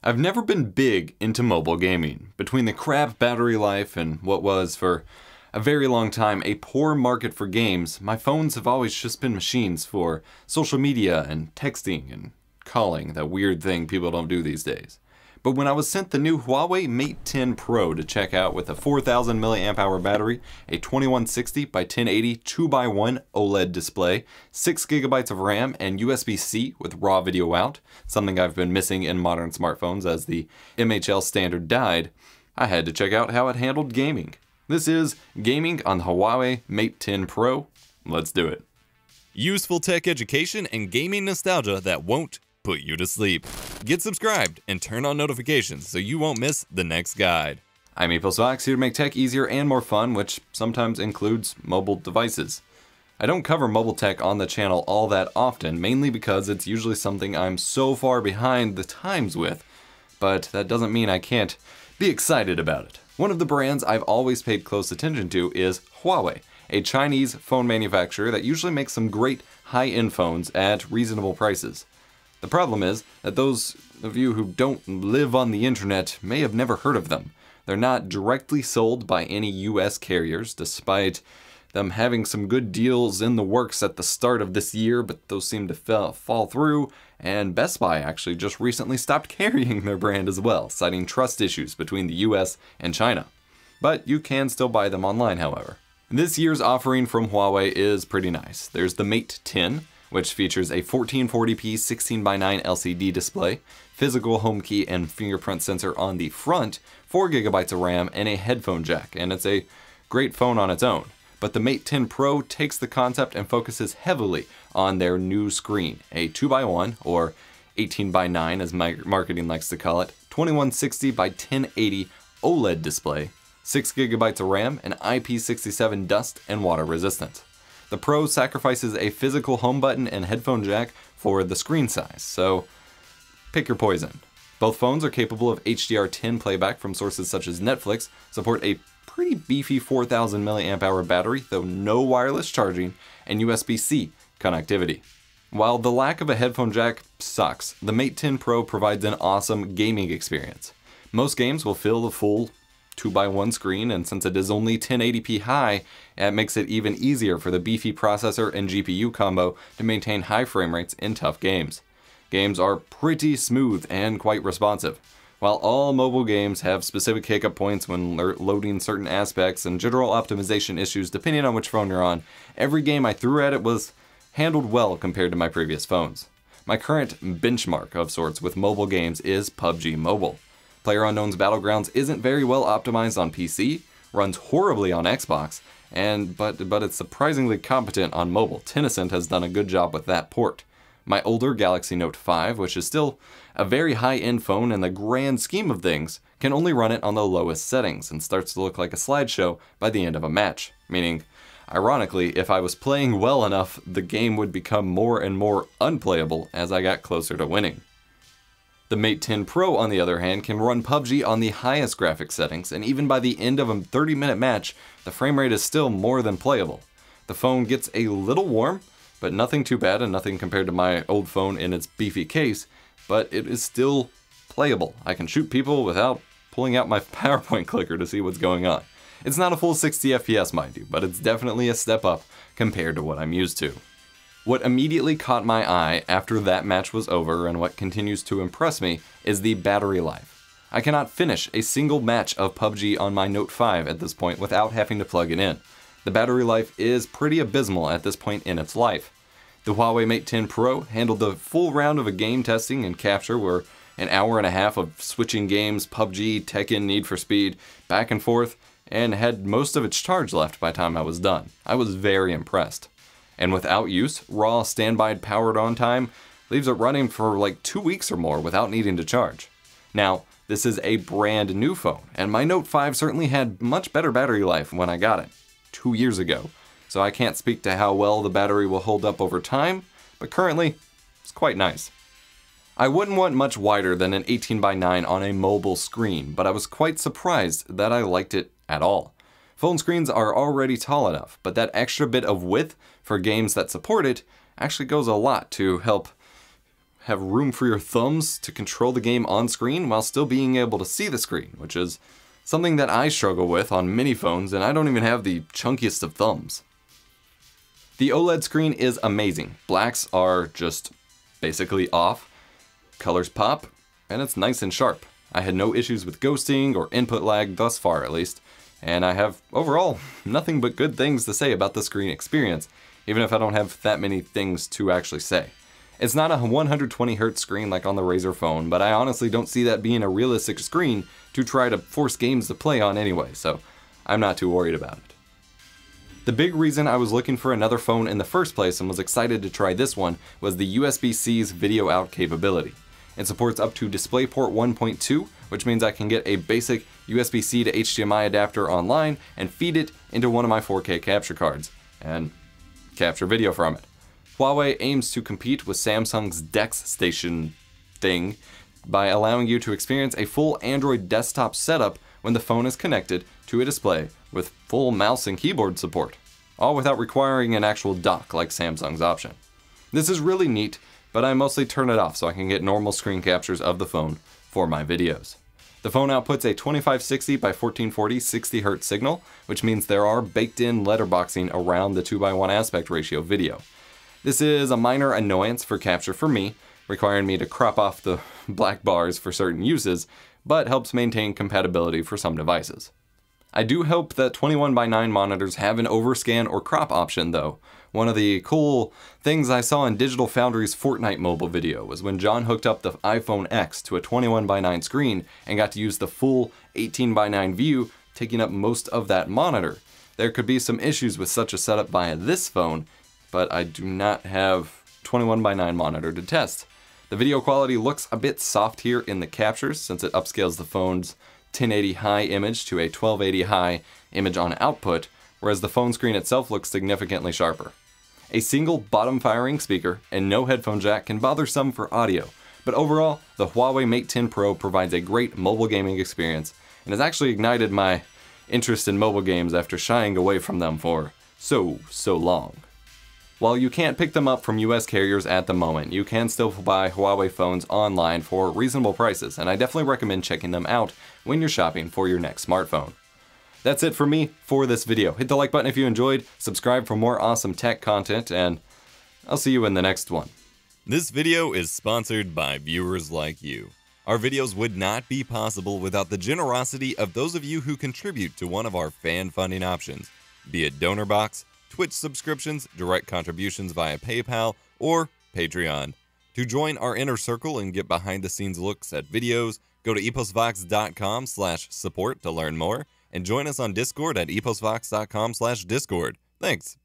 I've never been big into mobile gaming. Between the crap battery life and what was, for a very long time, a poor market for games, my phones have always just been machines for social media and texting and calling, that weird thing people don't do these days. But when I was sent the new Huawei Mate 10 Pro to check out with a 4000 mAh battery, a 2160 by 1080 2x1 OLED display, 6GB of RAM, and USB-C with raw video out, something I've been missing in modern smartphones as the MHL standard died, I had to check out how it handled gaming. This is Gaming on the Huawei Mate 10 Pro. Let's do it. Useful tech education and gaming nostalgia that won't put you to sleep. Get subscribed and turn on notifications so you won't miss the next guide. I'm EposVox, here to make tech easier and more fun, which sometimes includes mobile devices. I don't cover mobile tech on the channel all that often, mainly because it's usually something I'm so far behind the times with, but that doesn't mean I can't be excited about it. One of the brands I've always paid close attention to is Huawei, a Chinese phone manufacturer that usually makes some great high-end phones at reasonable prices. The problem is that those of you who don't live on the internet may have never heard of them. They're not directly sold by any US carriers, despite them having some good deals in the works at the start of this year, but those seem to fall through, and Best Buy actually just recently stopped carrying their brand as well, citing trust issues between the US and China. But you can still buy them online, however. This year's offering from Huawei is pretty nice. There's the Mate 10, which features a 1440p 16:9 LCD display, physical home key and fingerprint sensor on the front, 4GB of RAM, and a headphone jack, and it's a great phone on its own. But the Mate 10 Pro takes the concept and focuses heavily on their new screen, a 2x1, or 18:9 as marketing likes to call it, 2160 by 1080 OLED display, 6GB of RAM, and IP67 dust and water resistant. The Pro sacrifices a physical home button and headphone jack for the screen size, so pick your poison. Both phones are capable of HDR10 playback from sources such as Netflix, support a pretty beefy 4000 mAh battery, though no wireless charging, and USB-C connectivity. While the lack of a headphone jack sucks, the Mate 10 Pro provides an awesome gaming experience. Most games will fill the full 2x1 screen, and since it is only 1080p high, it makes it even easier for the beefy processor and GPU combo to maintain high frame rates in tough games. Games are pretty smooth and quite responsive. While all mobile games have specific hiccup points when loading certain aspects and general optimization issues depending on which phone you're on, every game I threw at it was handled well compared to my previous phones. My current benchmark of sorts with mobile games is PUBG Mobile. PlayerUnknown's Battlegrounds isn't very well optimized on PC, runs horribly on Xbox, but it's surprisingly competent on mobile. Tencent has done a good job with that port. My older Galaxy Note 5, which is still a very high-end phone in the grand scheme of things, can only run it on the lowest settings and starts to look like a slideshow by the end of a match, meaning, ironically, if I was playing well enough, the game would become more and more unplayable as I got closer to winning. The Mate 10 Pro, on the other hand, can run PUBG on the highest graphics settings, and even by the end of a 30-minute match, the frame rate is still more than playable. The phone gets a little warm, but nothing too bad and nothing compared to my old phone in its beefy case, but it is still playable. I can shoot people without pulling out my PowerPoint clicker to see what's going on. It's not a full 60 FPS, mind you, but it's definitely a step up compared to what I'm used to. What immediately caught my eye after that match was over, and what continues to impress me, is the battery life. I cannot finish a single match of PUBG on my Note 5 at this point without having to plug it in. The battery life is pretty abysmal at this point in its life. The Huawei Mate 10 Pro handled the full round of a game testing and capture where an hour and a half of switching games, PUBG, Tekken, Need for Speed, back and forth, and had most of its charge left by the time I was done. I was very impressed. And without use, raw standby powered on time leaves it running for like 2 weeks or more without needing to charge. Now, this is a brand new phone, and my Note 5 certainly had much better battery life when I got it 2 years ago. So I can't speak to how well the battery will hold up over time, but currently, it's quite nice. I wouldn't want much wider than an 18:9 on a mobile screen, but I was quite surprised that I liked it at all. Phone screens are already tall enough, but that extra bit of width for games that support it actually goes a lot to help have room for your thumbs to control the game on screen while still being able to see the screen, which is something that I struggle with on many phones, and I don't even have the chunkiest of thumbs. The OLED screen is amazing. Blacks are just basically off, colors pop, and it's nice and sharp. I had no issues with ghosting or input lag thus far at least, and I have overall nothing but good things to say about the screen experience, even if I don't have that many things to actually say. It's not a 120Hz screen like on the Razer phone, but I honestly don't see that being a realistic screen to try to force games to play on anyway, so I'm not too worried about it. The big reason I was looking for another phone in the first place and was excited to try this one was the USB-C's video out capability. It supports up to DisplayPort 1.2, which means I can get a basic USB-C to HDMI adapter online and feed it into one of my 4K capture cards, and capture video from it. Huawei aims to compete with Samsung's DeX Station thing by allowing you to experience a full Android desktop setup when the phone is connected to a display with full mouse and keyboard support, all without requiring an actual dock like Samsung's option. This is really neat, but I mostly turn it off so I can get normal screen captures of the phone for my videos. The phone outputs a 2560 by 1440 60Hz signal, which means there are baked-in letterboxing around the 2:1 aspect ratio video. This is a minor annoyance for capture for me, requiring me to crop off the black bars for certain uses, but helps maintain compatibility for some devices. I do hope that 21:9 monitors have an overscan or crop option though. One of the cool things I saw in Digital Foundry's Fortnite mobile video was when John hooked up the iPhone X to a 21:9 screen and got to use the full 18:9 view, taking up most of that monitor. There could be some issues with such a setup via this phone, but I do not have 21:9 monitor to test. The video quality looks a bit soft here in the captures since it upscales the phone's 1080 high image to a 1280 high image on output, whereas the phone screen itself looks significantly sharper. A single bottom firing speaker and no headphone jack can bother some for audio, but overall, the Huawei Mate 10 Pro provides a great mobile gaming experience and has actually ignited my interest in mobile games after shying away from them for so long. While you can't pick them up from US carriers at the moment, you can still buy Huawei phones online for reasonable prices, and I definitely recommend checking them out when you're shopping for your next smartphone. That's it for me for this video. Hit the like button if you enjoyed, subscribe for more awesome tech content, and I'll see you in the next one. This video is sponsored by viewers like you. Our videos would not be possible without the generosity of those of you who contribute to one of our fan funding options, be it DonorBox, Twitch subscriptions, direct contributions via PayPal, or Patreon. To join our inner circle and get behind-the-scenes looks at videos, go to EposVox.com/support to learn more, and join us on Discord at EposVox.com/Discord. Thanks.